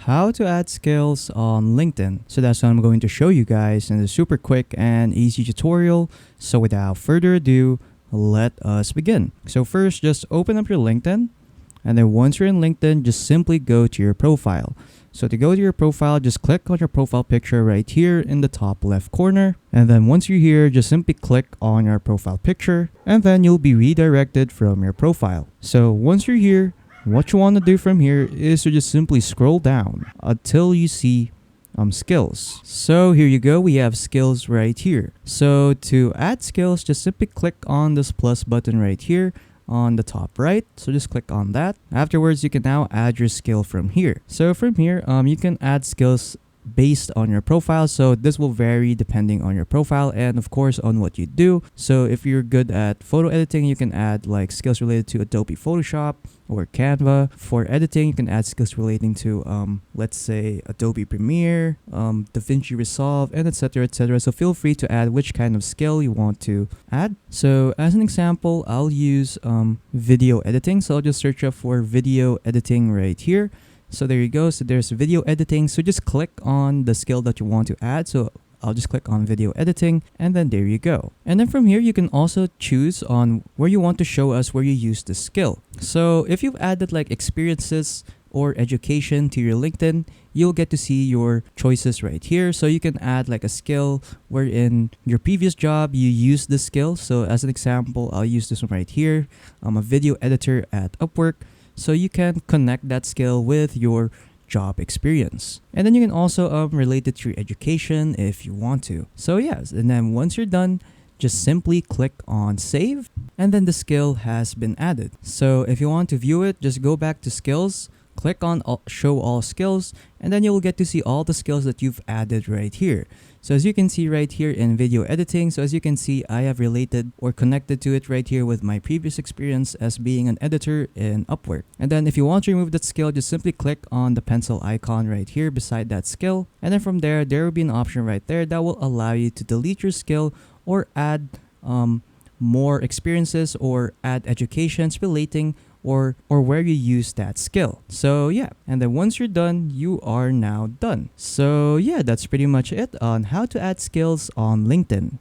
how to add skills on LinkedIn. So that's what I'm going to show you guys in this super quick and easy tutorial. So without further ado, let us begin. So first, just open up your LinkedIn. And then once you're in LinkedIn, just simply go to your profile. So to go to your profile, just click on your profile picture right here in the top left corner. And then once you're here, just simply click on your profile picture. And then you'll be redirected from your profile. So once you're here, what you want to do from here is to just simply scroll down until you see skills. So here you go, we have skills right here. So to add skills, just simply click on this plus button right here on the top right. So just click on that. Afterwards, you can now add your skill from here. So from here, you can add skills based on your profile. So this will vary depending on your profile and of course on what you do. So if you're good at photo editing, you can add like skills related to Adobe Photoshop or Canva. For editing, you can add skills relating to let's say Adobe Premiere, DaVinci Resolve, and etc, etc. So feel free to add which kind of skill you want to add. So as an example, I'll use video editing. So I'll just search up for video editing right here. So there you go. So there's video editing. So just click on the skill that you want to add. So I'll just click on video editing and then there you go. And then from here, you can also choose on where you want to show us where you use the skill. So if you've added like experiences or education to your LinkedIn, you'll get to see your choices right here. So you can add like a skill where in your previous job you use this skill. So as an example, I'll use this one right here. I'm a video editor at Upwork. So you can connect that skill with your job experience. And then you can also relate it to your education if you want to. So yes, and then once you're done, just simply click on save and then the skill has been added. So if you want to view it, just go back to skills, click on show all skills, and then you'll get to see all the skills that you've added right here. So as you can see right here in video editing, so as you can see, I have related or connected to it right here with my previous experience as being an editor in Upwork. And then if you want to remove that skill, just simply click on the pencil icon right here beside that skill. And then from there, there will be an option right there that will allow you to delete your skill or add more experiences or add educations relating or where you use that skill. So yeah, and then once you're done, you are now done. So yeah, that's pretty much it on how to add skills on LinkedIn.